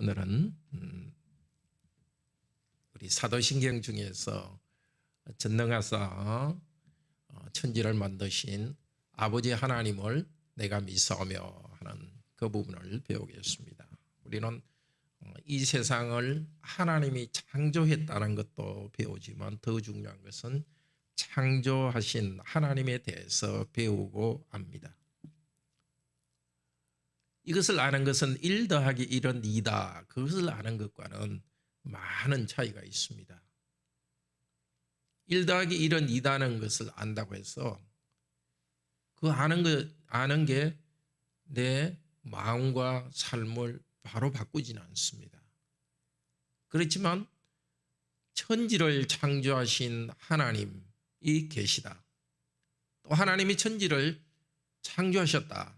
오늘은 우리 사도신경 중에서 전능하사 천지를 만드신 아버지 하나님을 내가 믿사오며 하는 그 부분을 배우겠습니다. 우리는 이 세상을 하나님이 창조했다는 것도 배우지만 더 중요한 것은 창조하신 하나님에 대해서 배우고 압니다. 이것을 아는 것은 1 더하기 1은 2다. 그것을 아는 것과는 많은 차이가 있습니다. 1 더하기 1은 2다는 것을 안다고 해서 그 아는 게 내 마음과 삶을 바로 바꾸지는 않습니다. 그렇지만 천지를 창조하신 하나님이 계시다. 또 하나님이 천지를 창조하셨다.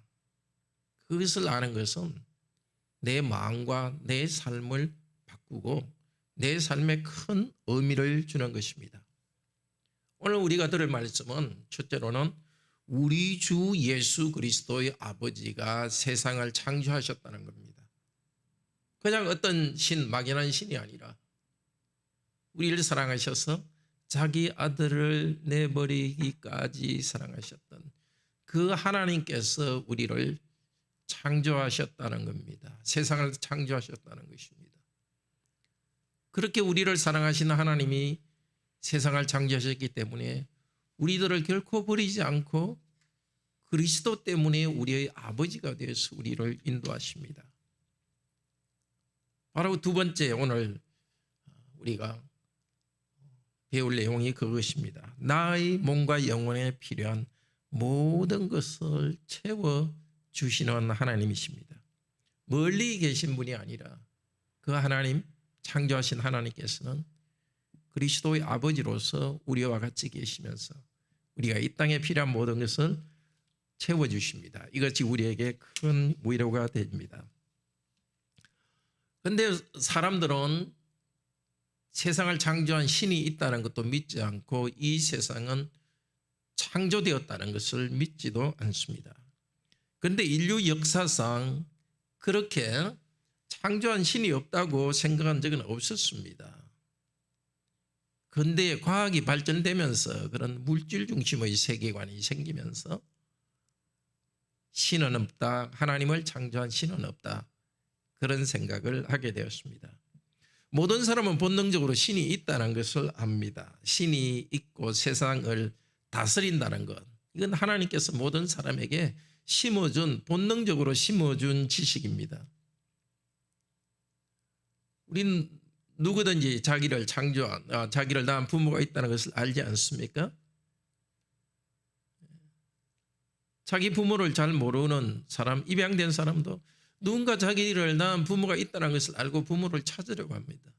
그것을 아는 것은 내 마음과 내 삶을 바꾸고 내 삶에 큰 의미를 주는 것입니다. 오늘 우리가 들을 말씀은 첫째로는 우리 주 예수 그리스도의 아버지가 세상을 창조하셨다는 겁니다. 그냥 어떤 막연한 신이 아니라 우리를 사랑하셔서 자기 아들을 내버리기까지 사랑하셨던 그 하나님께서 우리를 창조하셨다는 겁니다. 세상을 창조하셨다는 것입니다. 그렇게 우리를 사랑하시는 하나님이 세상을 창조하셨기 때문에 우리들을 결코 버리지 않고 그리스도 때문에 우리의 아버지가 되어서 우리를 인도하십니다. 바로 두 번째 오늘 우리가 배울 내용이 그것입니다. 나의 몸과 영혼에 필요한 모든 것을 채워주시는 하나님이십니다. 멀리 계신 분이 아니라 그 하나님, 창조하신 하나님께서는 그리스도의 아버지로서 우리와 같이 계시면서 우리가 이 땅에 필요한 모든 것을 채워주십니다. 이것이 우리에게 큰 위로가 됩니다. 그런데 사람들은 세상을 창조한 신이 있다는 것도 믿지 않고 이 세상은 창조되었다는 것을 믿지도 않습니다. 그런데 인류 역사상 그렇게 창조한 신이 없다고 생각한 적은 없었습니다. 근대 과학이 발전되면서 그런 물질 중심의 세계관이 생기면서 신은 없다, 하나님을 창조한 신은 없다, 그런 생각을 하게 되었습니다. 모든 사람은 본능적으로 신이 있다는 것을 압니다. 신이 있고 세상을 다스린다는 것, 이건 하나님께서 모든 사람에게 본능적으로 심어준 지식입니다. 우린 누구든지 자기를 낳은 부모가 있다는 것을 알지 않습니까? 자기 부모를 잘 모르는 사람, 입양된 사람도 누군가 자기를 낳은 부모가 있다는 것을 알고 부모를 찾으려고 합니다.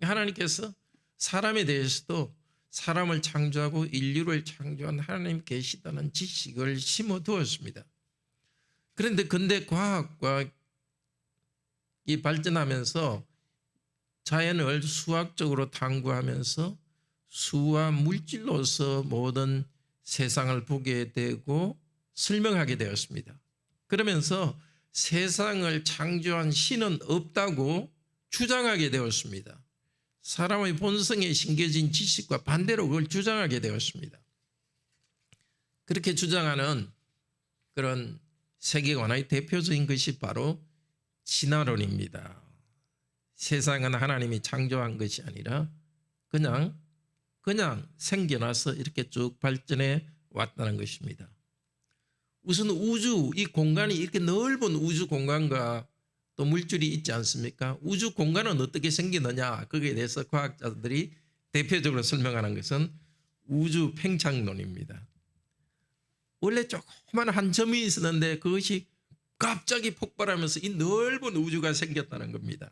하나님께서 사람에 대해서도 사람을 창조하고 인류를 창조한 하나님 계시다는 지식을 심어두었습니다. 그런데 근대 과학과 발전하면서 자연을 수학적으로 탐구하면서 수와 물질로서 모든 세상을 보게 되고 설명하게 되었습니다. 그러면서 세상을 창조한 신은 없다고 주장하게 되었습니다. 사람의 본성에 심겨진 지식과 반대로 그걸 주장하게 되었습니다. 그렇게 주장하는 그런 세계관의 대표적인 것이 바로 진화론입니다. 세상은 하나님이 창조한 것이 아니라 그냥 생겨나서 이렇게 쭉 발전해 왔다는 것입니다. 우선 우주, 이 공간이 이렇게 넓은 우주 공간과 또 물질이 있지 않습니까? 우주 공간은 어떻게 생기느냐, 거기에 대해서 과학자들이 대표적으로 설명하는 것은 우주 팽창론입니다. 원래 조그만 한 점이 있었는데 그것이 갑자기 폭발하면서 이 넓은 우주가 생겼다는 겁니다.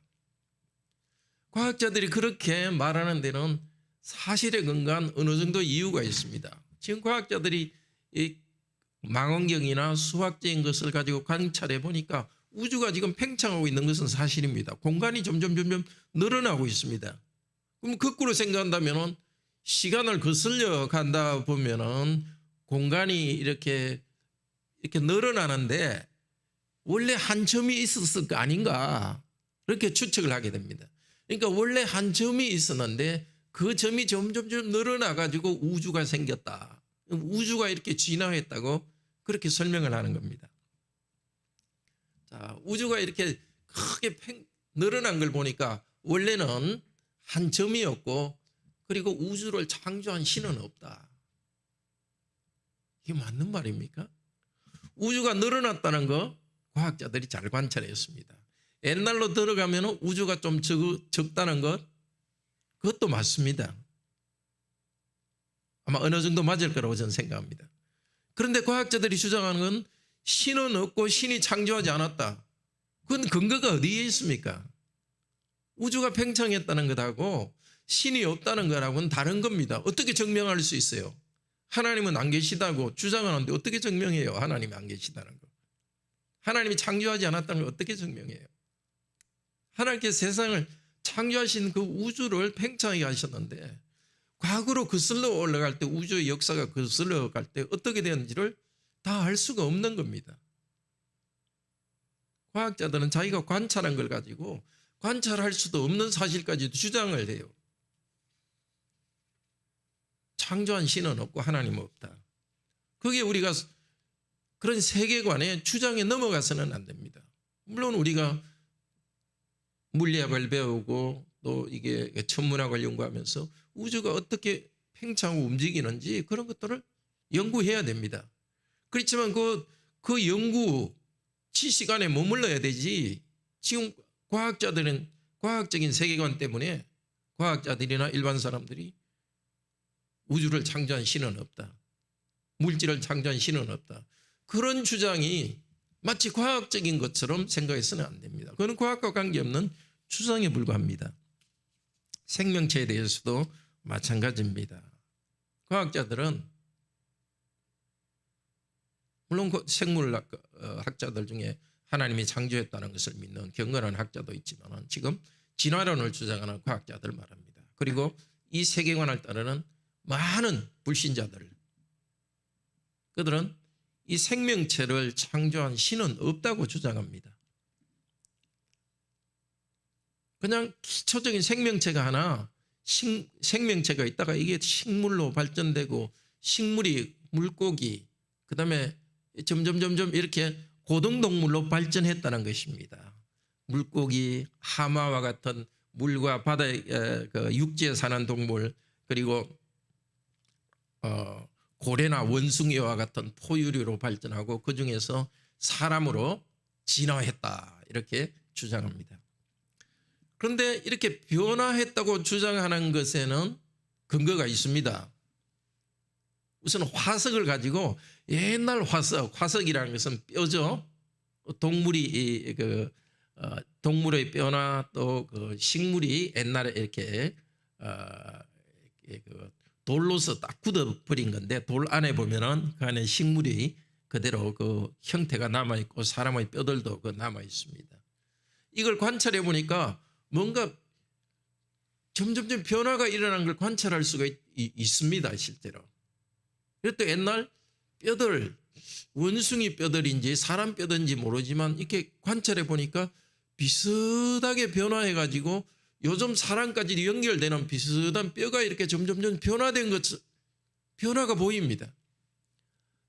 과학자들이 그렇게 말하는 데는 사실에 근거한 어느 정도 이유가 있습니다. 지금 과학자들이 이 망원경이나 수학적인 것을 가지고 관찰해 보니까 우주가 지금 팽창하고 있는 것은 사실입니다. 공간이 점점 늘어나고 있습니다. 그럼 거꾸로 생각한다면 시간을 거슬려 간다 보면은 공간이 이렇게 늘어나는데 원래 한 점이 있었을 거 아닌가, 그렇게 추측을 하게 됩니다. 그러니까 원래 한 점이 있었는데 그 점이 점점 늘어나 가지고 우주가 생겼다. 우주가 이렇게 진화했다고 그렇게 설명을 하는 겁니다. 자, 우주가 이렇게 크게 늘어난 걸 보니까 원래는 한 점이었고 그리고 우주를 창조한 신은 없다. 이게 맞는 말입니까? 우주가 늘어났다는 거 과학자들이 잘 관찰했습니다. 옛날로 들어가면 우주가 좀 적다는 것 그것도 맞습니다. 아마 어느 정도 맞을 거라고 저는 생각합니다. 그런데 과학자들이 주장하는 건 신은 없고 신이 창조하지 않았다. 그건 근거가 어디에 있습니까? 우주가 팽창했다는 것하고 신이 없다는 거하고는 다른 겁니다. 어떻게 증명할 수 있어요? 하나님은 안 계시다고 주장하는데 어떻게 증명해요? 하나님이 안 계시다는 거. 하나님이 창조하지 않았다는 걸 어떻게 증명해요? 하나님께서 세상을 창조하신 그 우주를 팽창하게 하셨는데 과거로 거슬러 올라갈 때 우주의 역사가 거슬러 갈 때 어떻게 되는지를 다 알 수가 없는 겁니다. 과학자들은 자기가 관찰한 걸 가지고 관찰할 수도 없는 사실까지도 주장을 해요. 창조한 신은 없고 하나님은 없다. 그게 우리가 그런 세계관의 주장에 넘어가서는 안 됩니다. 물론 우리가 물리학을 배우고 또 이게 천문학을 연구하면서 우주가 어떻게 팽창하고 움직이는지 그런 것들을 연구해야 됩니다. 그렇지만 그 연구 지식 안에 머물러야 되지. 지금 과학자들은 과학적인 세계관 때문에 과학자들이나 일반 사람들이 우주를 창조한 신은 없다. 물질을 창조한 신은 없다. 그런 주장이 마치 과학적인 것처럼 생각해서는 안 됩니다. 그건 과학과 관계없는 추상에 불과합니다. 생명체에 대해서도 마찬가지입니다. 과학자들은 물론 생물학자들 중에 하나님이 창조했다는 것을 믿는 경건한 학자도 있지만 지금 진화론을 주장하는 과학자들 말합니다. 그리고 이 세계관을 따르는 많은 불신자들, 그들은 이 생명체를 창조한 신은 없다고 주장합니다. 그냥 기초적인 생명체가 하나, 생명체가 있다가 이게 식물로 발전되고 식물이 물고기, 그 다음에 점점 이렇게 고등동물로 발전했다는 것입니다. 물고기, 하마와 같은 물과 바다에 육지에 사는 동물, 그리고 고래나 원숭이와 같은 포유류로 발전하고 그 중에서 사람으로 진화했다 이렇게 주장합니다. 그런데 이렇게 변화했다고 주장하는 것에는 근거가 있습니다. 우선 화석을 가지고 옛날 화석이라는 것은 뼈죠. 동물이 동물의 뼈나 또 그 식물이 옛날에 이렇게 돌로서 딱 굳어버린 건데 돌 안에 보면은 그 안에 식물이 그대로 그 형태가 남아 있고 사람의 뼈들도 그 남아 있습니다. 이걸 관찰해 보니까 뭔가 점점 변화가 일어난 걸 관찰할 수가 있습니다, 실제로. 그리고 또 옛날 뼈들, 원숭이 뼈들인지 사람 뼈든지 모르지만 이렇게 관찰해 보니까 비슷하게 변화해 가지고 요즘 사람까지 연결되는 비슷한 뼈가 이렇게 점점 변화된 것, 변화가 보입니다.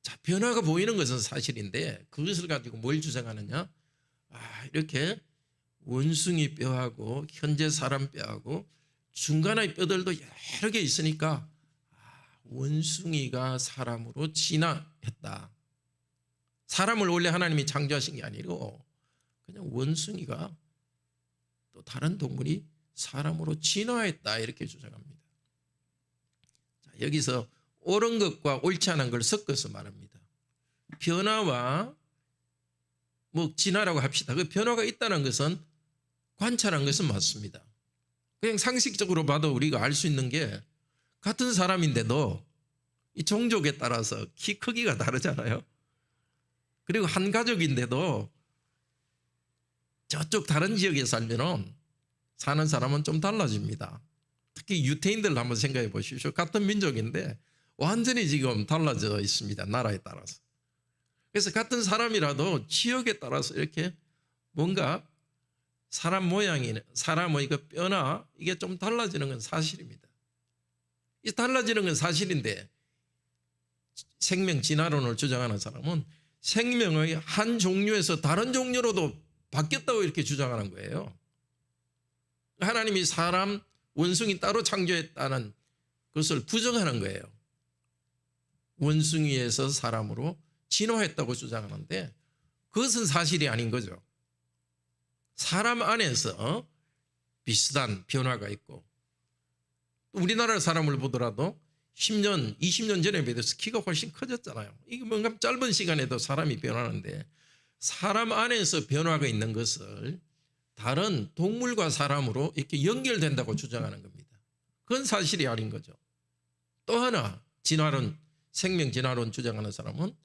자, 변화가 보이는 것은 사실인데 그것을 가지고 뭘 주장하느냐? 이렇게 원숭이 뼈하고 현재 사람 뼈하고 중간의 뼈들도 여러 개 있으니까 원숭이가 사람으로 진화했다. 사람을 원래 하나님이 창조하신 게 아니고 그냥 원숭이가 또 다른 동물이 사람으로 진화했다 이렇게 주장합니다. 자, 여기서 옳은 것과 옳지 않은 걸 섞어서 말합니다. 변화와 진화라고 합시다. 그 변화가 있다는 것은 관찰한 것은 맞습니다. 그냥 상식적으로 봐도 우리가 알 수 있는 게 같은 사람인데도 이 종족에 따라서 키 크기가 다르잖아요. 그리고 한 가족인데도 저쪽 다른 지역에 살면은 사는 사람은 좀 달라집니다. 특히 유태인들 한번 생각해 보십시오. 같은 민족인데 완전히 지금 달라져 있습니다. 나라에 따라서. 그래서 같은 사람이라도 지역에 따라서 이렇게 뭔가 사람 모양이, 사람의 그 뼈나 이게 좀 달라지는 건 사실입니다. 이 달라지는 건 사실인데 생명 진화론을 주장하는 사람은 생명의 한 종류에서 다른 종류로도 바뀌었다고 이렇게 주장하는 거예요. 하나님이 사람 원숭이 따로 창조했다는 것을 부정하는 거예요. 원숭이에서 사람으로 진화했다고 주장하는데 그것은 사실이 아닌 거죠. 사람 안에서 비슷한 변화가 있고, 우리나라 사람을 보더라도 10년, 20년 전에 비해서 키가 훨씬 커졌잖아요. 이게 뭔가 짧은 시간에도 사람이 변하는데 사람 안에서 변화가 있는 것을 다른 동물과 사람으로 이렇게 연결된다고 주장하는 겁니다. 그건 사실이 아닌 거죠. 또 하나 진화론, 생명 진화론 주장하는 사람은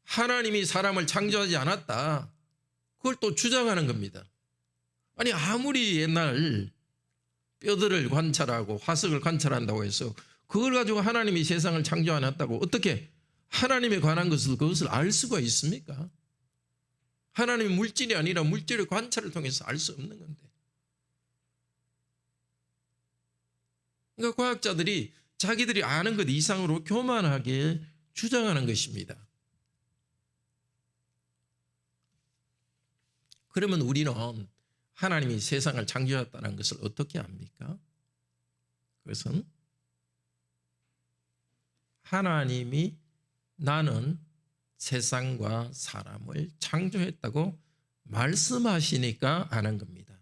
하나님이 사람을 창조하지 않았다, 그걸 또 주장하는 겁니다. 아니 아무리 옛날 뼈들을 관찰하고 화석을 관찰한다고 해서 그걸 가지고 하나님이 세상을 창조 않았다고 어떻게 하나님에 관한 것을 그것을 알 수가 있습니까? 하나님이 물질이 아니라 물질의 관찰을 통해서 알 수 없는 건데. 그러니까 과학자들이 자기들이 아는 것 이상으로 교만하게 주장하는 것입니다. 그러면 우리는 하나님이 세상을 창조했다는 것을 어떻게 압니까? 그것은 하나님이 나는 세상과 사람을 창조했다고 말씀하시니까 아는 겁니다.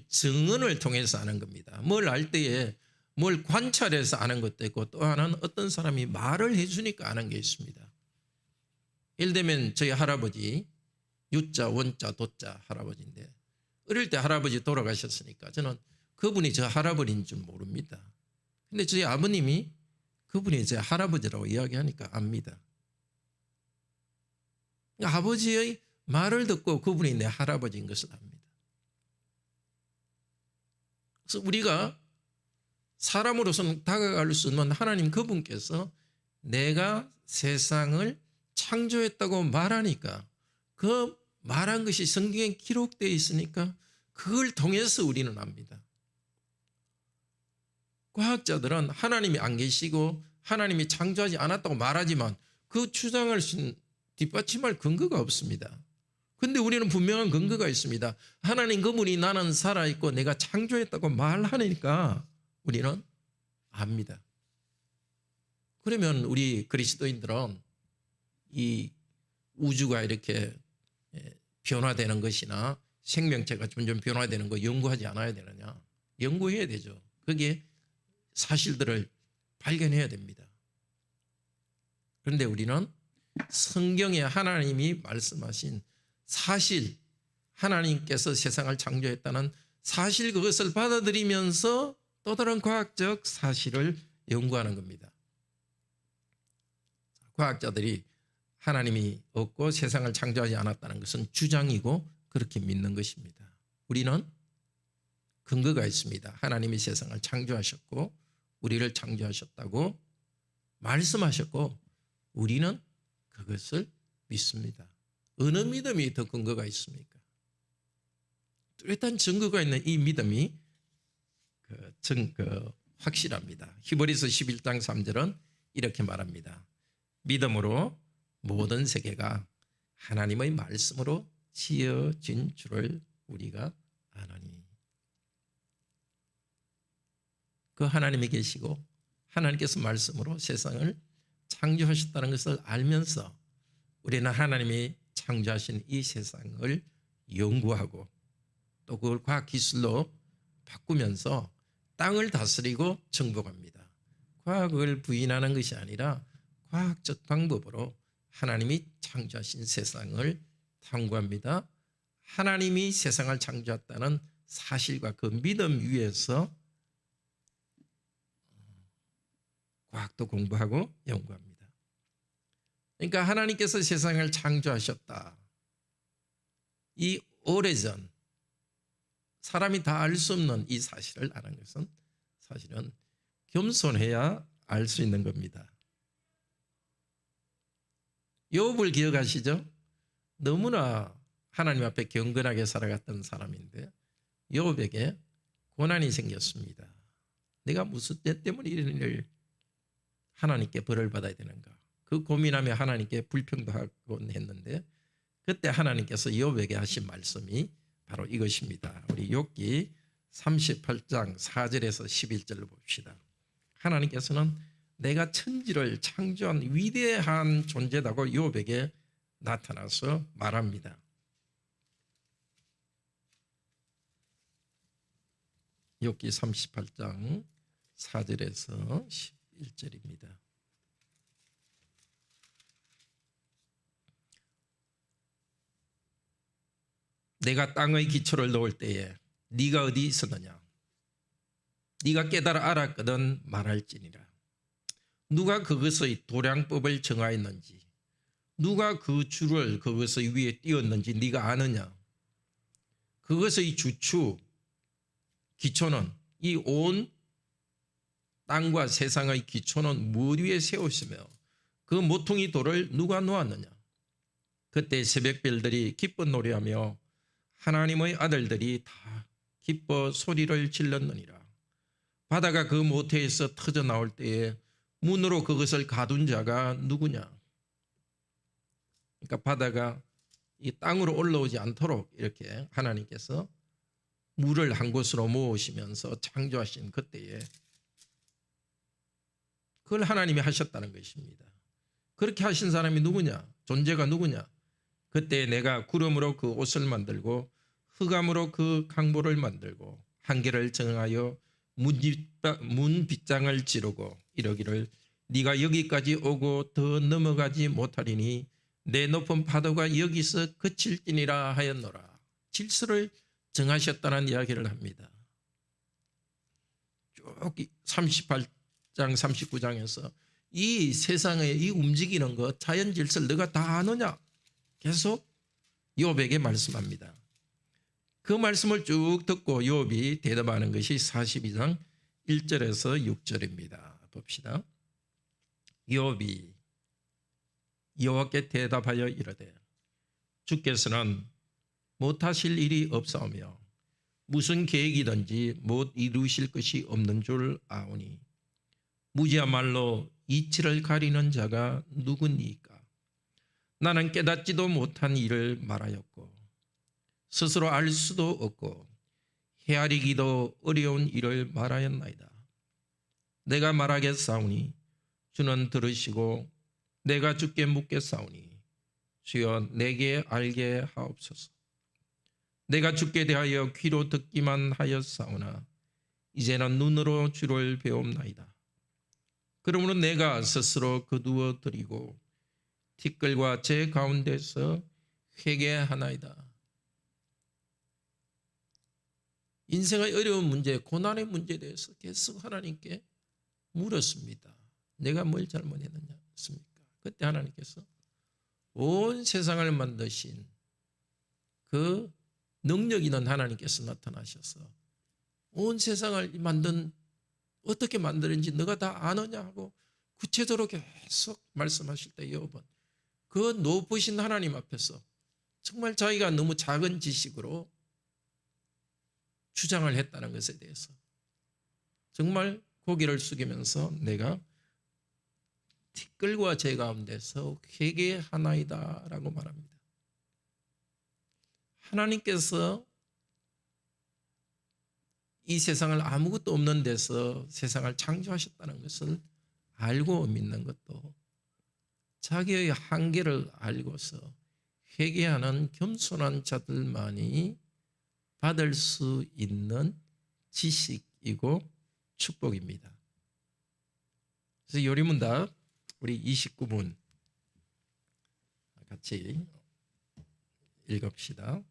증언을 통해서 아는 겁니다. 뭘 알 때에 뭘 관찰해서 아는 것도 있고, 또 하나는 어떤 사람이 말을 해주니까 아는 게 있습니다. 예를 들면 저희 할아버지, 유자, 원자, 도자 할아버지인데 어릴 때 할아버지 돌아가셨으니까 저는 그분이 저 할아버지인 줄 모릅니다. 근데 저희 아버님이 그분이 제 할아버지라고 이야기하니까 압니다. 그러니까 아버지의 말을 듣고 그분이 내 할아버지인 것을 압니다. 그래서 우리가 사람으로서는 다가갈 수 없는 하나님 그분께서 내가 세상을 창조했다고 말하니까, 그 말한 것이 성경에 기록되어 있으니까 그걸 통해서 우리는 압니다. 과학자들은 하나님이 안 계시고 하나님이 창조하지 않았다고 말하지만 그 주장할 수 있는 뒷받침할 근거가 없습니다. 그런데 우리는 분명한 근거가 있습니다. 하나님 그분이 나는 살아있고 내가 창조했다고 말하니까 우리는 압니다. 그러면 우리 그리스도인들은 이 우주가 이렇게 변화되는 것이나 생명체가 점점 변화되는 거 연구하지 않아야 되느냐? 연구해야 되죠. 그게 사실들을 발견해야 됩니다. 그런데 우리는 성경에 하나님이 말씀하신 사실, 하나님께서 세상을 창조했다는 사실, 그것을 받아들이면서 또 다른 과학적 사실을 연구하는 겁니다. 과학자들이 하나님이 없고 세상을 창조하지 않았다는 것은 주장이고 그렇게 믿는 것입니다. 우리는 근거가 있습니다. 하나님이 세상을 창조하셨고 우리를 창조하셨다고 말씀하셨고 우리는 그것을 믿습니다. 어느 믿음이 더 근거가 있습니까? 뚜렷한 증거가 있는 이 믿음이 확실합니다. 히브리서 11장 3절은 이렇게 말합니다. 믿음으로 모든 세계가 하나님의 말씀으로 지어진 줄을 우리가 아나니. 그 하나님이 계시고 하나님께서 말씀으로 세상을 창조하셨다는 것을 알면서 우리는 하나님이 창조하신 이 세상을 연구하고 또 그걸 과학기술로 바꾸면서 땅을 다스리고 정복합니다. 과학을 부인하는 것이 아니라 과학적 방법으로 하나님이 창조하신 세상을 탐구합니다. 하나님이 세상을 창조했다는 사실과 그 믿음 위에서 과학도 공부하고 연구합니다. 그러니까 하나님께서 세상을 창조하셨다. 이 오래전 사람이 다 알 수 없는 이 사실을 아는 것은 사실은 겸손해야 알 수 있는 겁니다. 욥을 기억하시죠? 너무나 하나님 앞에 경건하게 살아갔던 사람인데 욥에게 고난이 생겼습니다. 내가 무슨 죄 때문에 이런 일을 하나님께 벌을 받아야 되는가. 그 고민하며 하나님께 불평도 하곤 했는데 그때 하나님께서 욥에게 하신 말씀이 바로 이것입니다. 우리 욥기 38장 4절에서 11절을 봅시다. 하나님께서는 내가 천지를 창조한 위대한 존재라고 욥에게 나타나서 말합니다. 욥기 38장 4절에서 11절입니다. 내가 땅의 기초를 놓을 때에 네가 어디 있었느냐? 네가 깨달아 알았거든 말할지니라. 누가 그것의 도량법을 정하였는지, 누가 그 줄을 그것의 위에 띄웠는지 네가 아느냐? 그것의 주추 기초는, 이 온 땅과 세상의 기초는 무엇 위에 세우시며 그 모퉁이 돌을 누가 놓았느냐? 그때 새벽별들이 기뻐 노래하며 하나님의 아들들이 다 기뻐 소리를 질렀느니라. 바다가 그 모태에서 터져 나올 때에 문으로 그것을 가둔 자가 누구냐? 그러니까 바다가 이 땅으로 올라오지 않도록 이렇게 하나님께서 물을 한 곳으로 모으시면서 창조하신 그때에 그걸 하나님이 하셨다는 것입니다. 그렇게 하신 사람이 누구냐? 존재가 누구냐? 그때 내가 구름으로 그 옷을 만들고 흑암으로 그 강보를 만들고 한계를 정하여 문빗장을 지르고 이러기를 네가 여기까지 오고 더 넘어가지 못하리니 내 높은 파도가 여기서 그칠지니라 하였노라. 질서를 정하셨다는 이야기를 합니다. 쭉 38장 39장에서 이 세상에 이 움직이는 것, 자연 질서를 너가 다 아느냐? 계속 욥에게 말씀합니다. 그 말씀을 쭉 듣고 욥이 대답하는 것이 42장 1절에서 6절입니다. 봅시다. 욥이 여호와께 대답하여 이르되 주께서는 못하실 일이 없사오며 무슨 계획이든지 못 이루실 것이 없는 줄 아오니 무지야말로 이치를 가리는 자가 누구니까? 나는 깨닫지도 못한 일을 말하였고 스스로 알 수도 없고 헤아리기도 어려운 일을 말하였나이다. 내가 말하겠사오니 주는 들으시고 내가 주께 묻겠사오니 주여 내게 알게 하옵소서. 내가 주께 대하여 귀로 듣기만 하였사오나 이제는 눈으로 주를 배움나이다. 그러므로 내가 스스로 거두어 드리고 티끌과 제 가운데서 회개하나이다. 인생의 어려운 문제, 고난의 문제에 대해서 계속 하나님께 물었습니다. 내가 뭘 잘못했느냐 했습니까? 그때 하나님께서 온 세상을 만드신 그 능력 있는 하나님께서 나타나셔서 온 세상을 어떻게 만드는지 너가 다 아느냐 하고 구체적으로 계속 말씀하실 때 욥은 그 높으신 하나님 앞에서 정말 자기가 너무 작은 지식으로 주장을 했다는 것에 대해서 정말 고개를 숙이면서 내가 티끌과 제 가운데서 회개하나이다 라고 말합니다. 하나님께서 이 세상을 아무것도 없는 데서 세상을 창조하셨다는 것을 알고 믿는 것도 자기의 한계를 알고서 회개하는 겸손한 자들만이 받을 수 있는 지식이고 축복입니다. 그래서 요리문답 우리 29문 같이 읽읍시다.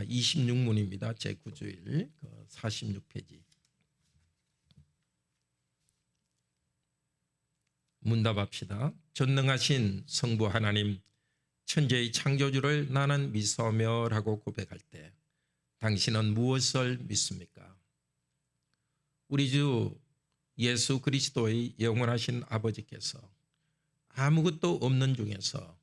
26문입니다. 제9주일 46페이지. 문답합시다. 전능하신 성부 하나님, 천지의 창조주를 나는 믿사오며 라고 고백할 때 당신은 무엇을 믿습니까? 우리 주 예수 그리스도의 영원하신 아버지께서 아무것도 없는 중에서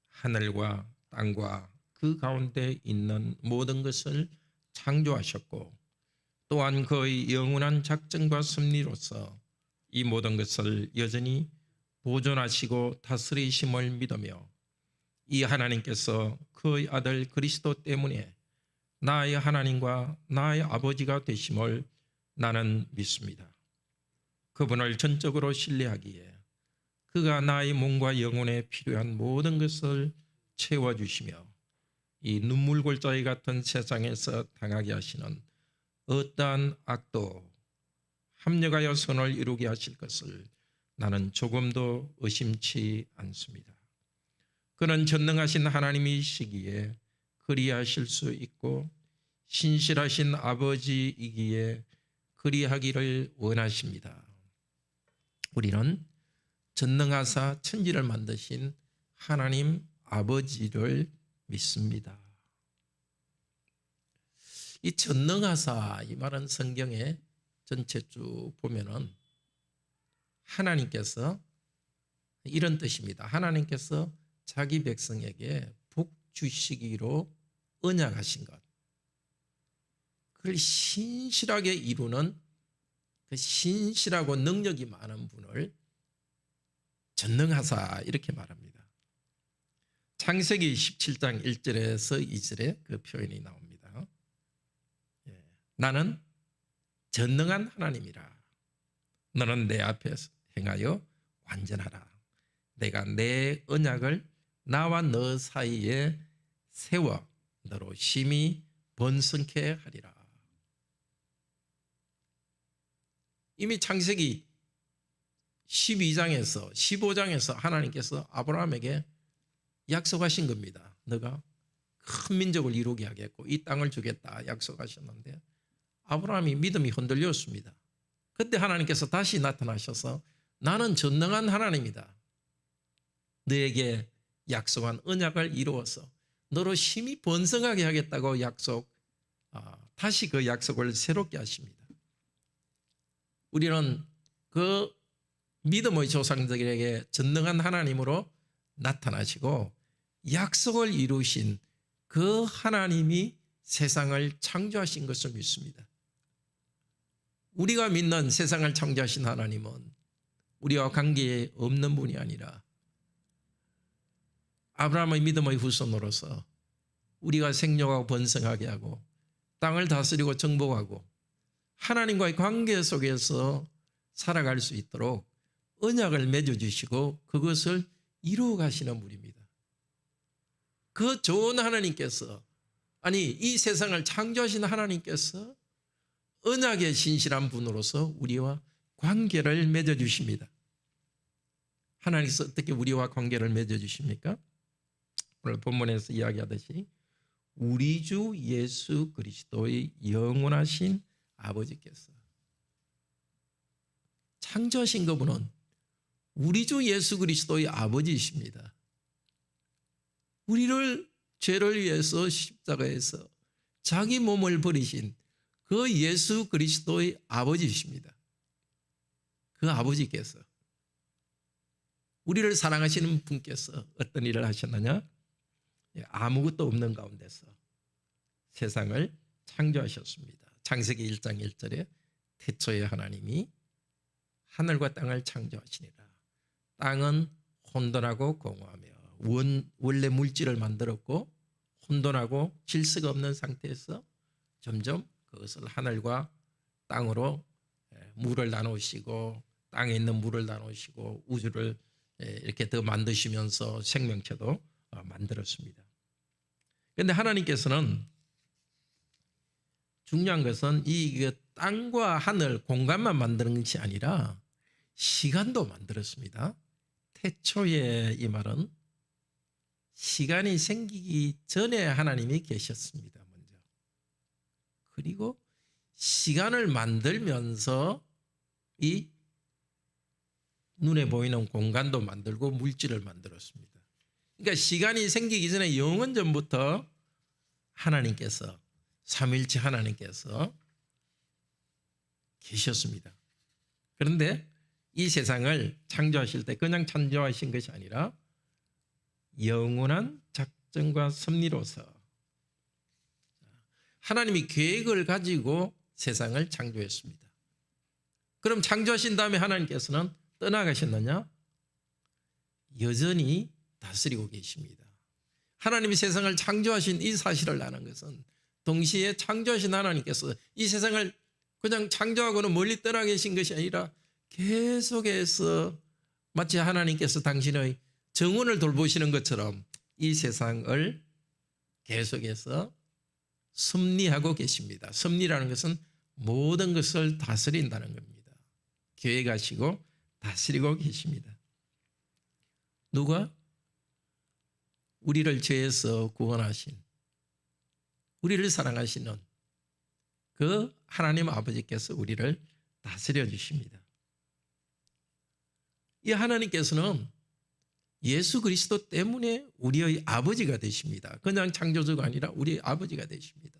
하늘과 땅과 그 가운데 있는 모든 것을 창조하셨고 또한 그의 영원한 작정과 섭리로서 이 모든 것을 여전히 보존하시고 다스리심을 믿으며 이 하나님께서 그의 아들 그리스도 때문에 나의 하나님과 나의 아버지가 되심을 나는 믿습니다. 그분을 전적으로 신뢰하기에 그가 나의 몸과 영혼에 필요한 모든 것을 채워주시며 이 눈물골짜기 같은 세상에서 당하게 하시는 어떠한 악도 합력하여 선을 이루게 하실 것을 나는 조금도 의심치 않습니다. 그는 전능하신 하나님이시기에 그리하실 수 있고 신실하신 아버지이기에 그리하기를 원하십니다. 우리는 전능하사 천지를 만드신 하나님 아버지를 믿습니다. 이 전능하사 이 말은 성경에 전체 쭉 보면은 하나님께서 이런 뜻입니다. 하나님께서 자기 백성에게 복 주시기로 언약하신 것, 그걸 신실하게 이루는 그 신실하고 능력이 많은 분을 전능하사 이렇게 말합니다. 창세기 17장 1절에서 2절에 그 표현이 나옵니다. 나는 전능한 하나님이라. 너는 내 앞에 행하여 완전하라. 내가 내 언약을 나와 너 사이에 세워 너로 심히 번성케 하리라. 이미 창세기 12장에서 15장에서 하나님께서 아브라함에게 약속하신 겁니다. 너가 큰 민족을 이루게 하겠고 이 땅을 주겠다 약속하셨는데 아브라함이 믿음이 흔들렸습니다. 그때 하나님께서 다시 나타나셔서 나는 전능한 하나님이다. 너에게 약속한 언약을 이루어서 너로 심히 번성하게 하겠다고 다시 그 약속을 새롭게 하십니다. 우리는 그 믿음의 조상들에게 전능한 하나님으로 나타나시고 약속을 이루신 그 하나님이 세상을 창조하신 것을 믿습니다. 우리가 믿는 세상을 창조하신 하나님은 우리와 관계 없는 분이 아니라 아브라함의 믿음의 후손으로서 우리가 생육하고 번성하게 하고 땅을 다스리고 정복하고 하나님과의 관계 속에서 살아갈 수 있도록 언약을 맺어주시고 그것을 이루어 가시는 분입니다. 그 좋은 하나님께서 이 세상을 창조하신 하나님께서 언약에 신실한 분으로서 우리와 관계를 맺어주십니다. 하나님께서 어떻게 우리와 관계를 맺어주십니까? 오늘 본문에서 이야기하듯이 우리 주 예수 그리스도의 영원하신 아버지께서 창조하신 그분은 우리 주 예수 그리스도의 아버지이십니다. 우리를 죄를 위해서 십자가에서 자기 몸을 버리신 그 예수 그리스도의 아버지이십니다. 그 아버지께서 우리를 사랑하시는 분께서 어떤 일을 하셨느냐? 아무것도 없는 가운데서 세상을 창조하셨습니다. 창세기 1장 1절에 태초에 하나님이 하늘과 땅을 창조하시니라. 땅은 혼돈하고 공허하며 원래 물질을 만들었고 혼돈하고 질서가 없는 상태에서 점점 그것을 하늘과 땅으로 물을 나누시고 땅에 있는 물을 나누시고 우주를 이렇게 더 만드시면서 생명체도 만들었습니다. 그런데 하나님께서는 중요한 것은 이 땅과 하늘 공간만 만드는 것이 아니라 시간도 만들었습니다. 태초에 이 말은 시간이 생기기 전에 하나님이 계셨습니다. 먼저. 그리고 시간을 만들면서 이 눈에 보이는 공간도 만들고 물질을 만들었습니다. 그러니까 시간이 생기기 전에 영원 전부터 하나님께서 삼위일체 하나님께서 계셨습니다. 그런데 이 세상을 창조하실 때 그냥 창조하신 것이 아니라 영원한 작정과 섭리로서 하나님이 계획을 가지고 세상을 창조했습니다. 그럼 창조하신 다음에 하나님께서는 떠나가셨느냐? 여전히 다스리고 계십니다. 하나님이 세상을 창조하신 이 사실을 아는 것은 동시에 창조하신 하나님께서 이 세상을 그냥 창조하고는 멀리 떠나 계신 것이 아니라 계속해서 마치 하나님께서 당신의 정원을 돌보시는 것처럼 이 세상을 계속해서 섭리하고 계십니다. 섭리라는 것은 모든 것을 다스린다는 겁니다. 계획하시고 다스리고 계십니다. 누가? 우리를 죄에서 구원하신, 우리를 사랑하시는 그 하나님 아버지께서 우리를 다스려 주십니다. 이 하나님께서는 예수 그리스도 때문에 우리의 아버지가 되십니다. 그냥 창조주가 아니라 우리의 아버지가 되십니다.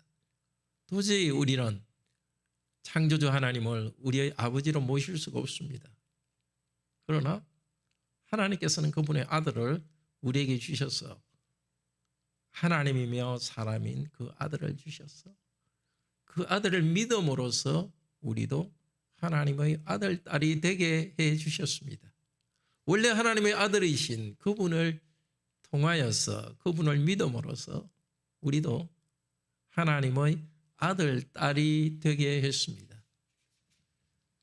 도저히 우리는 창조주 하나님을 우리의 아버지로 모실 수가 없습니다. 그러나 하나님께서는 그분의 아들을 우리에게 주셔서 하나님이며 사람인 그 아들을 주셔서 그 아들을 믿음으로써 우리도 하나님의 아들, 딸이 되게 해 주셨습니다. 원래 하나님의 아들이신 그분을 통하여서 그분을 믿음으로써 우리도 하나님의 아들, 딸이 되게 했습니다.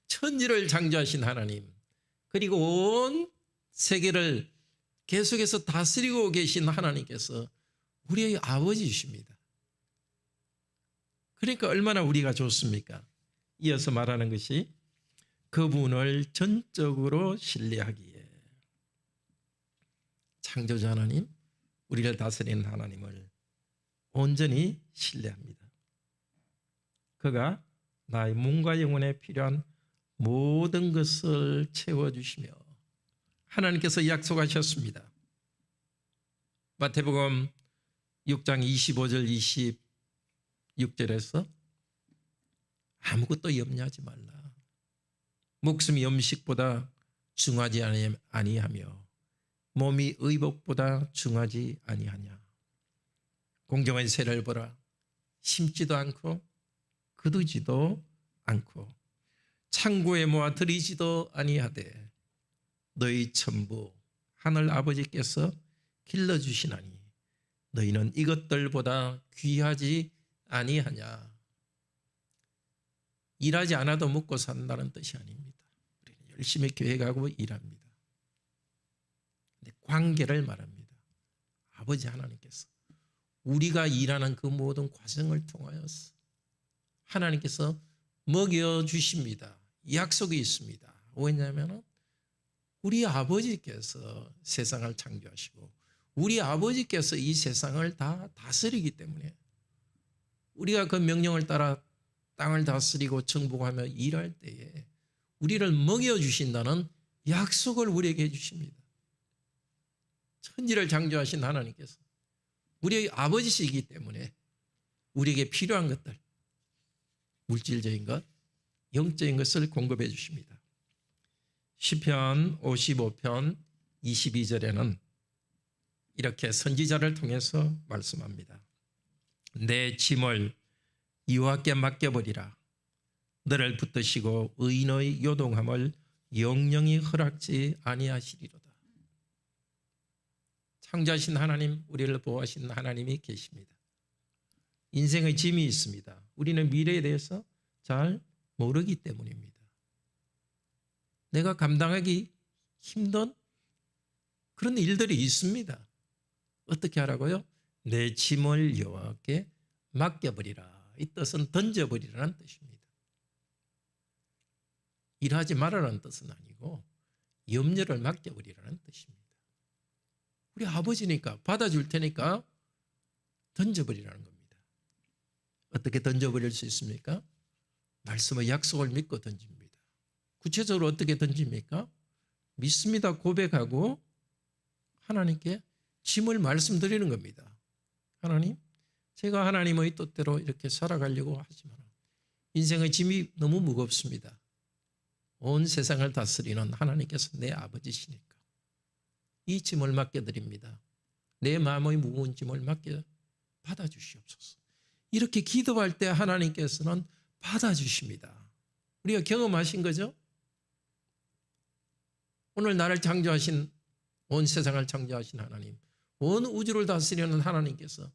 천지를 창조하신 하나님, 그리고 온 세계를 계속해서 다스리고 계신 하나님께서 우리의 아버지이십니다. 그러니까 얼마나 우리가 좋습니까? 이어서 말하는 것이 그분을 전적으로 신뢰하기에 창조주 하나님, 우리를 다스리는 하나님을 온전히 신뢰합니다. 그가 나의 몸과 영혼에 필요한 모든 것을 채워주시며 하나님께서 약속하셨습니다. 마태복음 6장 25절 26절에서 아무것도 염려하지 말라. 목숨이 음식보다 중하지 아니하며 몸이 의복보다 중하지 아니하냐. 공중의 새를 보라. 심지도 않고 거두지도 않고 창고에 모아 들이지도 아니하되 너희 천부 하늘 아버지께서 길러주시나니 너희는 이것들보다 귀하지 아니하냐. 일하지 않아도 먹고 산다는 뜻이 아닙니다. 우리는 열심히 계획하고 일합니다. 근데 관계를 말합니다. 아버지 하나님께서 우리가 일하는 그 모든 과정을 통하여서 하나님께서 먹여주십니다. 약속이 있습니다. 왜냐하면 우리 아버지께서 세상을 창조하시고 우리 아버지께서 이 세상을 다 다스리기 때문에 우리가 그 명령을 따라 땅을 다스리고 정복하며 일할 때에 우리를 먹여주신다는 약속을 우리에게 해주십니다. 천지를 창조하신 하나님께서 우리의 아버지시기 때문에 우리에게 필요한 것들, 물질적인 것, 영적인 것을 공급해 주십니다. 시편 55편 22절에는 이렇게 선지자를 통해서 말씀합니다. 내 짐을 여호와께 맡겨버리라. 너를 붙드시고 의인의 요동함을 영영히 허락지 아니하시리로다. 창조하신 하나님, 우리를 보호하신 하나님이 계십니다. 인생의 짐이 있습니다. 우리는 미래에 대해서 잘 모르기 때문입니다. 내가 감당하기 힘든 그런 일들이 있습니다. 어떻게 하라고요? 내 짐을 여호와께 맡겨버리라. 이 뜻은 던져버리라는 뜻입니다. 일하지 말라는 뜻은 아니고 염려를 맡겨버리라는 뜻입니다. 우리 아버지니까 받아줄 테니까 던져버리라는 겁니다. 어떻게 던져버릴 수 있습니까? 말씀의 약속을 믿고 던집니다. 구체적으로 어떻게 던집니까? 믿습니다. 고백하고 하나님께 짐을 말씀드리는 겁니다. 하나님, 제가 하나님의 뜻대로 이렇게 살아가려고 하지만 인생의 짐이 너무 무겁습니다. 온 세상을 다스리는 하나님께서 내 아버지시니까 이 짐을 맡겨드립니다. 내 마음의 무거운 짐을 맡겨 받아주시옵소서. 이렇게 기도할 때 하나님께서는 받아주십니다. 우리가 경험하신 거죠? 오늘 나를 창조하신, 온 세상을 창조하신 하나님, 온 우주를 다스리는 하나님께서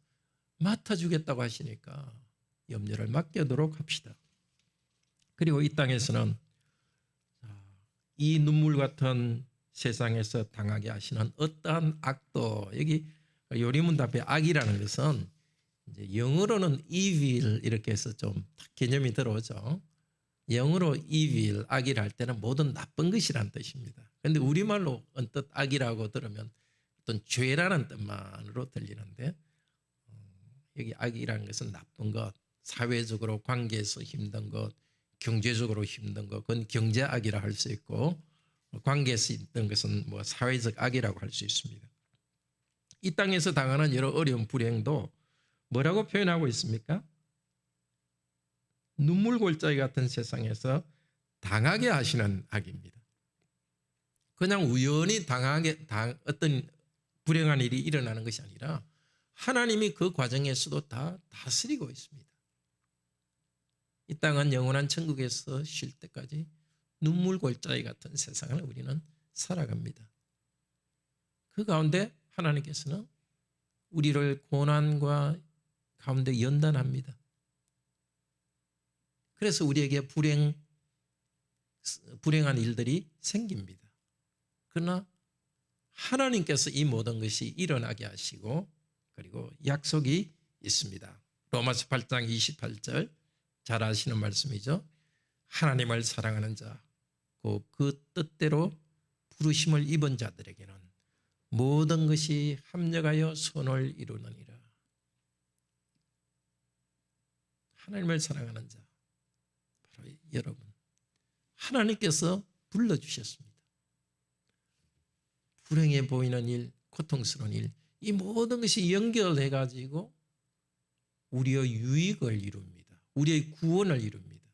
맡아주겠다고 하시니까 염려를 맡기도록 합시다. 그리고 이 땅에서는 이 눈물 같은 세상에서 당하게 하시는 어떠한 악도, 여기 요리문답에 악이라는 것은 이제 영어로는 evil 이렇게 해서 좀 개념이 들어오죠. 영어로 evil, 악이라 할 때는 모든 나쁜 것이라는 뜻입니다. 그런데 우리말로 언뜻 악이라고 들으면 어떤 죄라는 뜻만으로 들리는데, 여기 악이라는 것은 나쁜 것, 사회적으로 관계에서 힘든 것, 경제적으로 힘든 것, 그건 경제악이라 할 수 있고, 관계에서 있던 것은 뭐 사회적 악이라고 할 수 있습니다. 이 땅에서 당하는 여러 어려운 불행도 뭐라고 표현하고 있습니까? 눈물골짜기 같은 세상에서 당하게 하시는 악입니다. 그냥 우연히 어떤 불행한 일이 일어나는 것이 아니라 하나님이 그 과정에서도 다 다스리고 있습니다. 이 땅은 영원한 천국에서 쉴 때까지 눈물골짜기 같은 세상을 우리는 살아갑니다. 그 가운데 하나님께서는 우리를 고난과 가운데 연단합니다. 그래서 우리에게 불행한 일들이 생깁니다. 그러나 하나님께서 이 모든 것이 일어나게 하시고, 그리고 약속이 있습니다. 로마서 8장 28절 잘 아시는 말씀이죠. 하나님을 사랑하는 자, 그 뜻대로 부르심을 입은 자들에게는 모든 것이 합력하여 선을 이루느니라. 하나님을 사랑하는 자, 바로 여러분, 하나님께서 불러주셨습니다. 불행해 보이는 일, 고통스러운 일, 이 모든 것이 연결해 가지고 우리의 유익을 이룹니다. 우리의 구원을 이룹니다.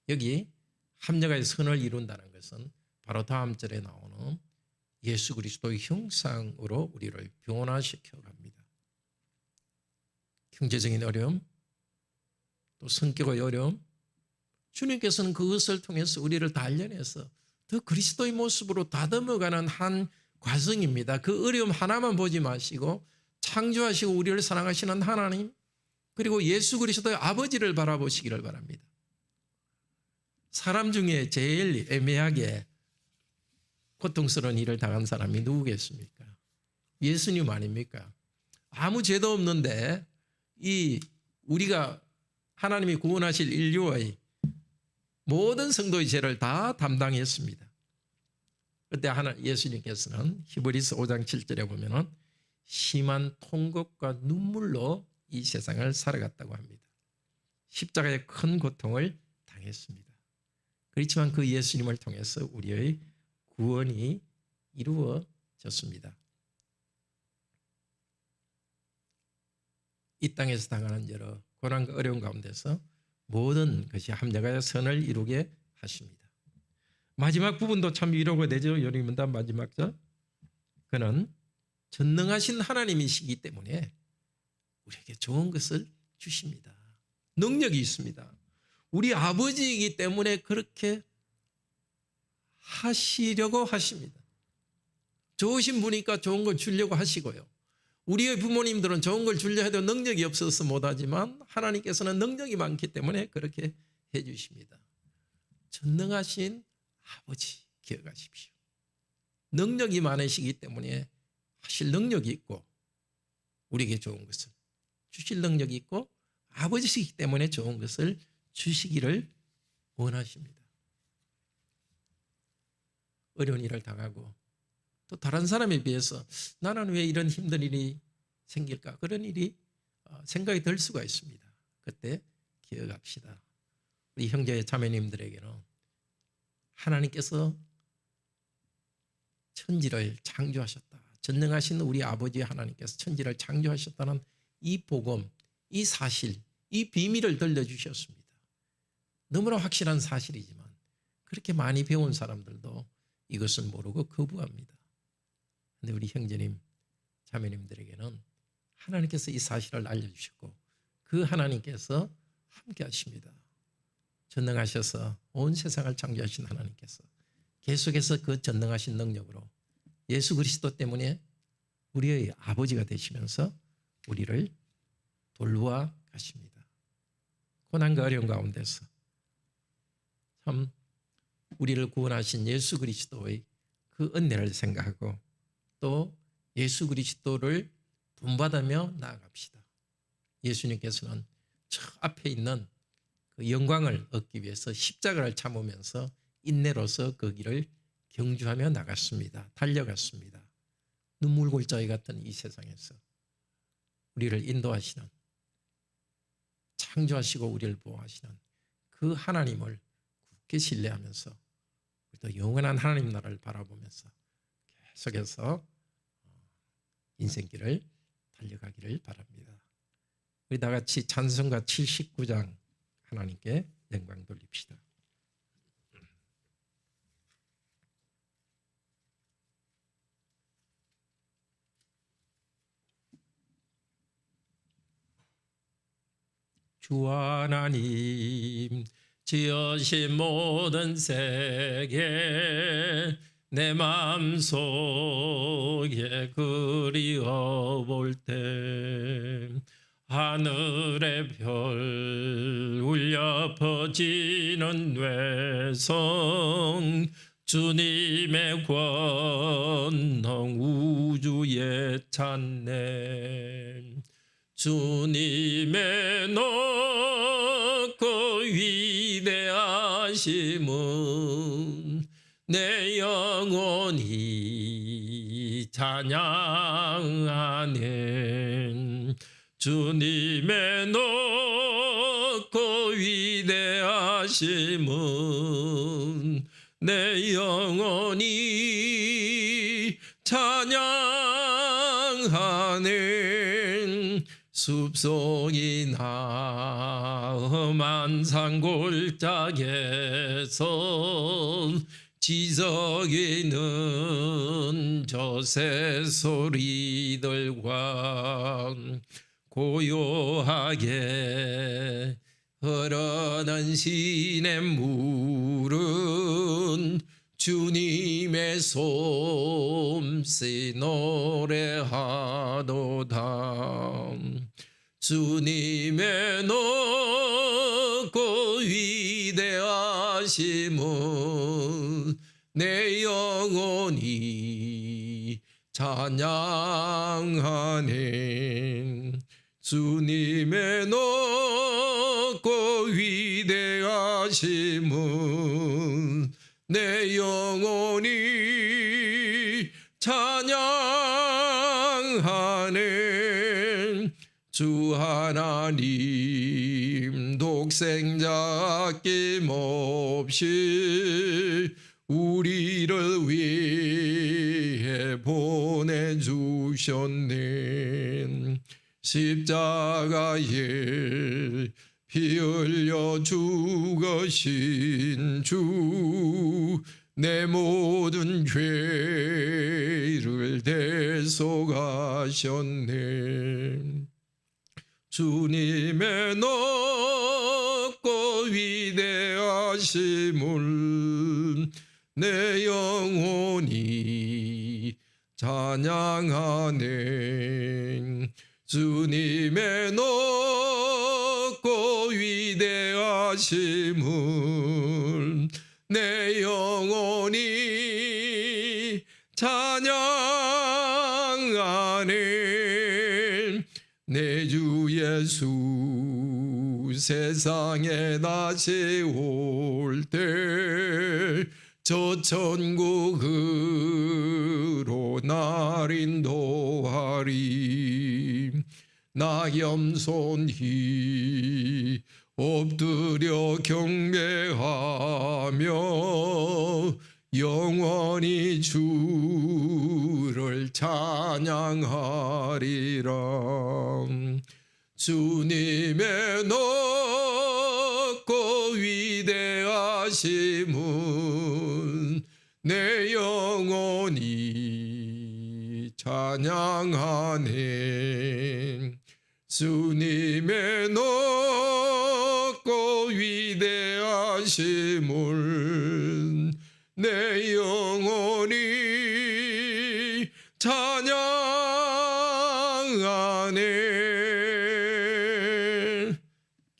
여기 합력하여 선을 이룬다는 것은 바로 다음 절에 나오는 예수 그리스도의 형상으로 우리를 변화시켜 갑니다. 경제적인 어려움, 또 성격의 어려움, 주님께서는 그것을 통해서 우리를 단련해서 더 그리스도의 모습으로 다듬어가는 한 과정입니다. 그 어려움 하나만 보지 마시고 창조하시고 우리를 사랑하시는 하나님, 그리고 예수 그리스도의 아버지를 바라보시기를 바랍니다. 사람 중에 제일 애매하게 고통스러운 일을 당한 사람이 누구겠습니까? 예수님 아닙니까? 아무 죄도 없는데 우리가 하나님이 구원하실 인류의 모든 성도의 죄를 다 담당했습니다. 그때 예수님께서는 히브리서 5장 7절에 보면은 심한 통곡과 눈물로 이 세상을 살아갔다고 합니다. 십자가의 큰 고통을 당했습니다. 그렇지만 그 예수님을 통해서 우리의 구원이 이루어졌습니다. 이 땅에서 당하는 여러 고난과 어려움 가운데서 모든 것이 합력하여 선을 이루게 하십니다. 마지막 부분도 참 위로가 되죠. 요리문답 마지막 절. 그는 전능하신 하나님이시기 때문에 우리에게 좋은 것을 주십니다. 능력이 있습니다. 우리 아버지이기 때문에 그렇게 하시려고 하십니다. 좋으신 분이니까 좋은 걸 주려고 하시고요. 우리의 부모님들은 좋은 걸 주려 해도 능력이 없어서 못하지만 하나님께서는 능력이 많기 때문에 그렇게 해 주십니다. 전능하신 아버지 기억하십시오. 능력이 많으시기 때문에 하실 능력이 있고 우리에게 좋은 것을 주실 능력이 있고 아버지시기 때문에 좋은 것을 주시기를 원하십니다. 어려운 일을 당하고 또 다른 사람에 비해서 나는 왜 이런 힘든 일이 생길까? 그런 일이 생각이 들 수가 있습니다. 그때 기억합시다. 우리 형제 자매님들에게는 하나님께서 천지를 창조하셨다. 전능하신 우리 아버지 하나님께서 천지를 창조하셨다는 이 복음, 이 사실, 이 비밀을 들려주셨습니다. 너무나 확실한 사실이지만 그렇게 많이 배운 사람들도 이것을 모르고 거부합니다. 그런데 우리 형제님, 자매님들에게는 하나님께서 이 사실을 알려주셨고 그 하나님께서 함께 하십니다. 전능하셔서 온 세상을 창조하신 하나님께서 계속해서 그 전능하신 능력으로 예수 그리스도 때문에 우리의 아버지가 되시면서 우리를 돌보아 가십니다. 고난과 어려움 가운데서 참 우리를 구원하신 예수 그리스도의 그 은혜를 생각하고 또 예수 그리스도를 본받으며 나아갑시다. 예수님께서는 저 앞에 있는 그 영광을 얻기 위해서 십자가를 참으면서 인내로서 그 길을 경주하며 나갔습니다. 달려갔습니다. 눈물골짜기 같은 이 세상에서 우리를 인도하시는, 창조하시고 우리를 보호하시는 그 하나님을 굳게 신뢰하면서 또 영원한 하나님 나라를 바라보면서 계속해서 인생길을 달려가기를 바랍니다. 우리 다 같이 찬송가 79장 하나님께 영광 돌립시다. 주 하나님 지으신 모든 세계 내 마음속에 그리워 볼 때 하늘의 별 울려 퍼지는 뇌성 주님의 권능 우주에 찬네 주님의 높고 위대하심은 내 영혼이 찬양하네 주님의 높고 위대하심은 내 영혼이 찬양하네 숲속이나 험한 산골짜기에서 지저귀는 저 새소리들과 고요하게 흐르는 시냇물은 주님의 솜씨 노래하도다 주님의 높고 위대하심은 내 영혼이 찬양하네 주님의 높고 위대하심은 내 영혼이 찬양하네 주 하나님 독생자 아낌없이 우리를 위해 보내주셨네 십자가에 피 흘려 죽으신 주 내 모든 죄를 대속하셨네 주님의 높고 위대하심을 내 영혼이 찬양하네 주님의 높고 위대하심을 내 영혼이 찬양하네 내 주 예수 세상에 다시 올 때 저 천국으로 날 인도하리 나 겸손히 엎드려 경배하며 영원히 주를 찬양하리라 주님의 높고 위대하심은 내 영혼이 찬양하리라 찬양하네. 주님의 높고 위대하심을 내 영혼이 찬양하네.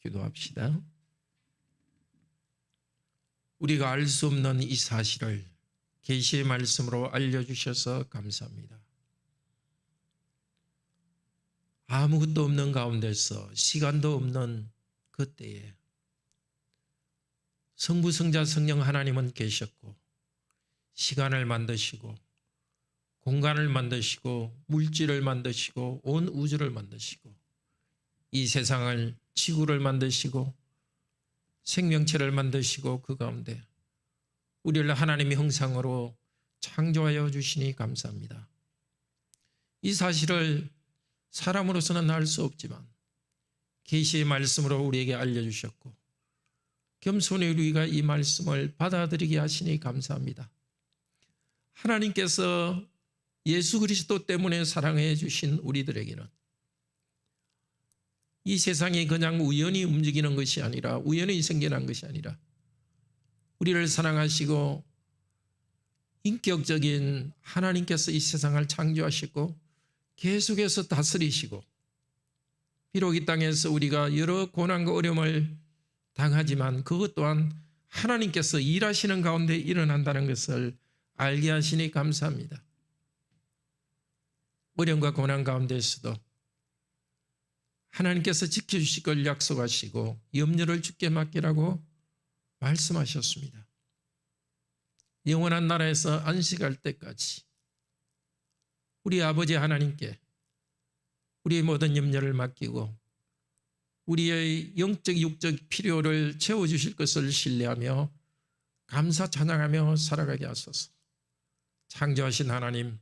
기도합시다. 우리가 알 수 없는 이 사실을 계시의 말씀으로 알려주셔서 감사합니다. 아무것도 없는 가운데서 시간도 없는 그때에 성부, 성자, 성령 하나님은 계셨고 시간을 만드시고 공간을 만드시고 물질을 만드시고 온 우주를 만드시고 이 세상을, 지구를 만드시고 생명체를 만드시고 그 가운데 우리를 하나님의 형상으로 창조하여 주시니 감사합니다. 이 사실을 사람으로서는 알 수 없지만 계시의 말씀으로 우리에게 알려주셨고 겸손히 우리가 이 말씀을 받아들이게 하시니 감사합니다. 하나님께서 예수 그리스도 때문에 사랑해 주신 우리들에게는 이 세상이 그냥 우연히 움직이는 것이 아니라 우연히 생겨난 것이 아니라 우리를 사랑하시고 인격적인 하나님께서 이 세상을 창조하시고 계속해서 다스리시고 비록 이 땅에서 우리가 여러 고난과 어려움을 당하지만 그것 또한 하나님께서 일하시는 가운데 일어난다는 것을 알게 하시니 감사합니다. 어려움과 고난 가운데서도 하나님께서 지켜주실 걸 약속하시고 염려를 주께 맡기라고 말씀하셨습니다. 영원한 나라에서 안식할 때까지 우리 아버지 하나님께 우리의 모든 염려를 맡기고 우리의 영적 육적 필요를 채워주실 것을 신뢰하며 감사 찬양하며 살아가게 하소서. 창조하신 하나님,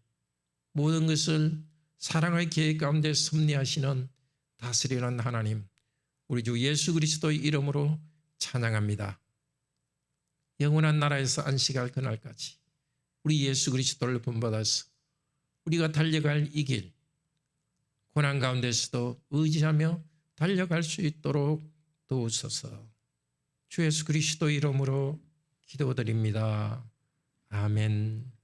모든 것을 사랑의 계획 가운데 섭리하시는 다스리는 하나님, 우리 주 예수 그리스도의 이름으로 찬양합니다. 영원한 나라에서 안식할 그날까지 우리 예수 그리스도를 본받아서 우리가 달려갈 이 길, 고난 가운데서도 의지하며 달려갈 수 있도록 도우소서. 주 예수 그리스도 이름으로 기도드립니다. 아멘.